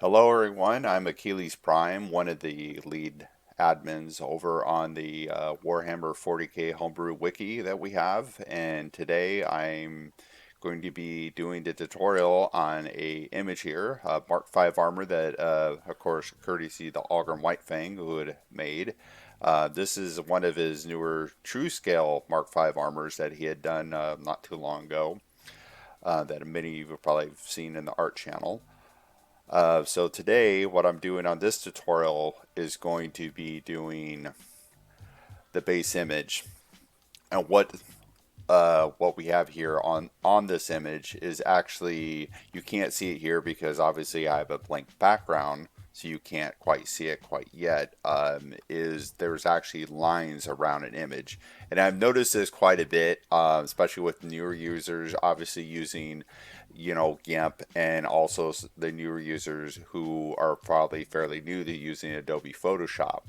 Hello everyone, I'm Achilles Prime, one of the lead admins over on the Warhammer 40K Homebrew Wiki that we have, and today I'm going to be doing the tutorial on a image here, Mark 5 armor that, of course, courtesy the Algrim Whitefang who had made. This is one of his newer true scale Mark 5 armors that he had done not too long ago, that many of you have probably seen in the art channel. So today, what I'm doing on this tutorial is going to be doing the base image. And what we have here on this image is actually, you can't see it here because obviously I have a blank background, so you can't quite see it quite yet. Is there's actually lines around an image, and I've noticed this quite a bit, especially with newer users, obviously using, GIMP, and also the newer users who are probably fairly new to using Adobe Photoshop.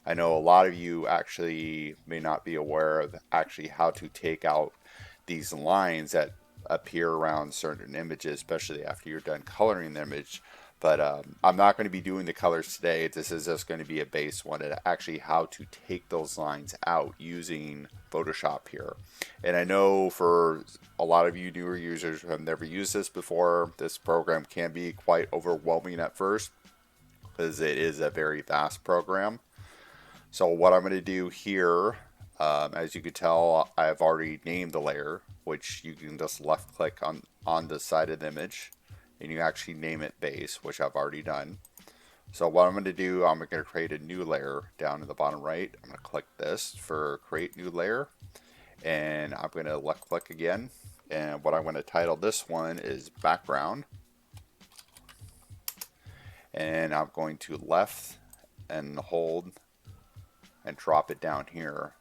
I know a lot of you actually may not be aware of actually how to take out these lines that appear around certain images, especially after you're done coloring the image. But I'm not going to be doing the colors today. This is just going to be a base one at actually how to take those lines out using Photoshop here. And I know for a lot of you newer users who have never used this before, this program can be quite overwhelming at first because it is a very vast program. So what I'm going to do here, as you can tell, I've already named the layer, which you can just left click on the side of the image and you actually name it base, which I've already done. So what I'm going to do, I'm going to create a new layer down in the bottom right. I'm going to click this for create new layer, and I'm going to left click again. And what I'm going to title this one is background. And I'm going to left and hold and drop it down here.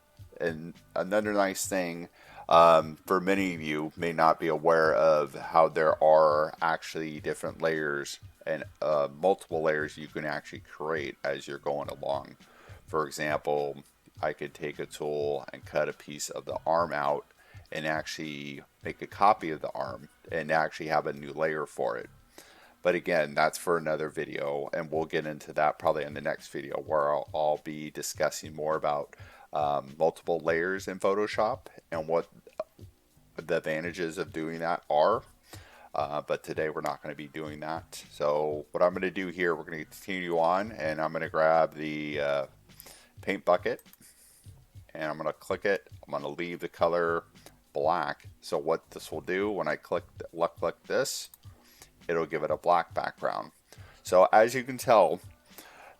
And another nice thing, for many of you may not be aware of how there are actually different layers and multiple layers you can actually create as you're going along. For example, I could take a tool and cut a piece of the arm out and actually make a copy of the arm and actually have a new layer for it. But again, that's for another video, and we'll get into that probably in the next video where I'll be discussing more about multiple layers in Photoshop and what the advantages of doing that are. But today we're not going to be doing that. So what I'm going to do here, we're going to continue on, and I'm going to grab the paint bucket, and I'm going to click it. I'm going to leave the color black. So what this will do, when I left click this, it'll give it a black background. So as you can tell,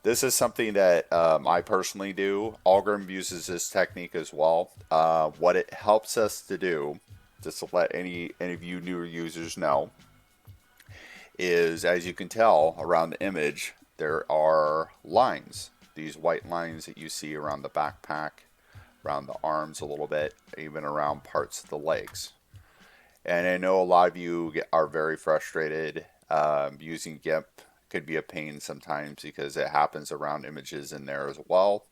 this is something that I personally do. Algrim uses this technique as well. What it helps us to do, just to let any of you newer users know, is as you can tell around the image, there are lines. These white lines that you see around the backpack, around the arms a little bit, even around parts of the legs. And I know a lot of you are very frustrated. Using GIMP could be a pain sometimes because it happens around images in there as well.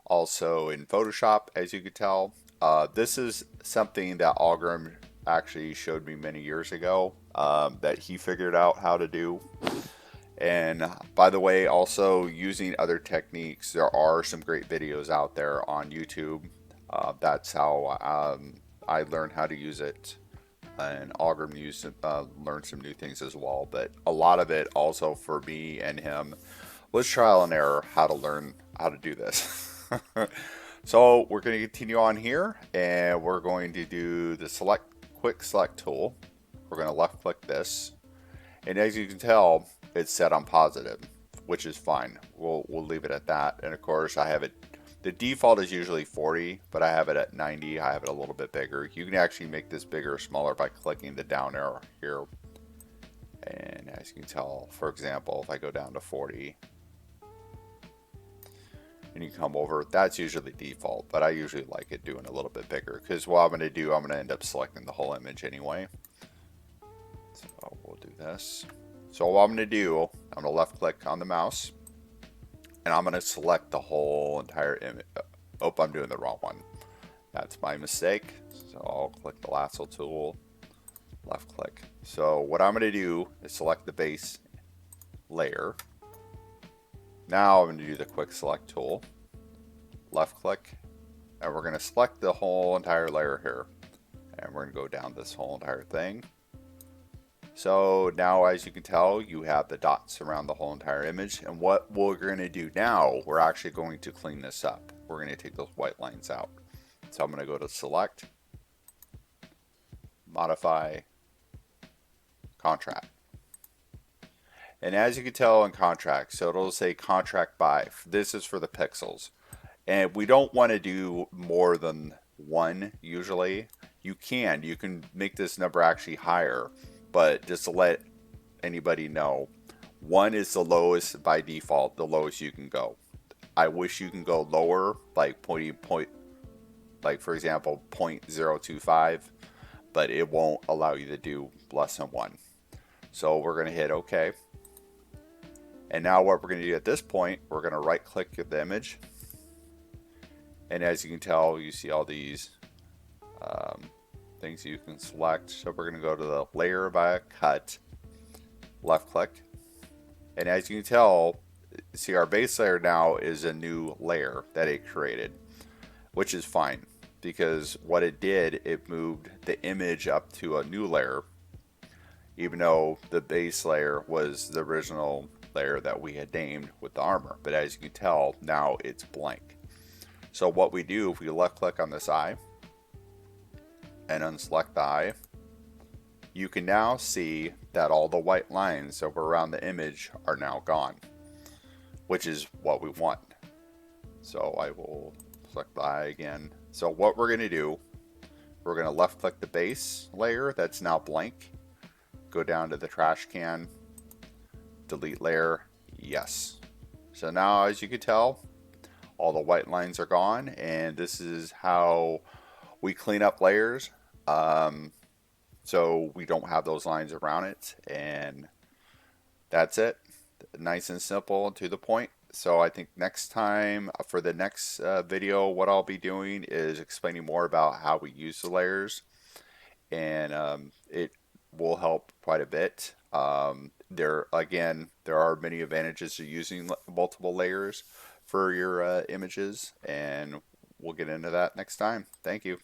Also in Photoshop, as you can tell, this is something that Algrim actually showed me many years ago that he figured out how to do. And by the way, also using other techniques, there are some great videos out there on YouTube. That's how I learned how to use it. And Algrim learned some new things as well, but a lot of it also for me and him was trial and error how to learn how to do this. So we're going to continue on here, and we're going to do the quick select tool. We're going to left click this, and as you can tell, it's set on positive, which is fine. We'll leave it at that. And of course, I have it. The default is usually 40, but I have it at 90. I have it a little bit bigger. You can actually make this bigger or smaller by clicking the down arrow here. And as you can tell, for example, if I go down to 40, and you come over, that's usually default, but I usually like it doing a little bit bigger because what I'm going to do, I'm going to end up selecting the whole image anyway. So we'll do this. So what I'm going to do, I'm going to left click on the mouse, and I'm going to select the whole entire image. Oh, I'm doing the wrong one. That's my mistake. So I'll click the lasso tool, left click. So what I'm going to do is select the base layer. Now I'm going to do the quick select tool, left click, and we're going to select the whole entire layer here. And we're going to go down this whole entire thing. So now, as you can tell, you have the dots around the whole entire image. And what we're going to do now, we're actually going to clean this up. We're going to take those white lines out. So I'm going to go to select, modify, contract. And as you can tell in contract, so it'll say contract by. This is for the pixels. And we don't want to do more than one usually. You can make this number actually higher, but just to let anybody know, one is the lowest by default, the lowest you can go. I wish you can go lower, like like for example 0.025, but it won't allow you to do less than one. So we're going to hit OK. And now what we're going to do at this point, we're going to right click the image. And as you can tell, you see all these things you can select. So we're going to go to the layer by cut, left click. And as you can tell, see our base layer now is a new layer that it created, which is fine because what it did, it moved the image up to a new layer, even though the base layer was the original layer that we had named with the armor. But as you can tell, now it's blank. So what we do, if we left click on this eye and unselect the eye, you can now see that all the white lines over around the image are now gone, which is what we want. So I will select the eye again. So what we're going to do, we're going to left click the base layer that's now blank, go down to the trash can, delete layer, yes. So now as you can tell, all the white lines are gone, and this is how we clean up layers so we don't have those lines around it. And that's it, nice and simple and to the point. So I think next time for the next video, what I'll be doing is explaining more about how we use the layers, and it will help quite a bit. There are many advantages to using multiple layers for your images, and we'll get into that next time. Thank you.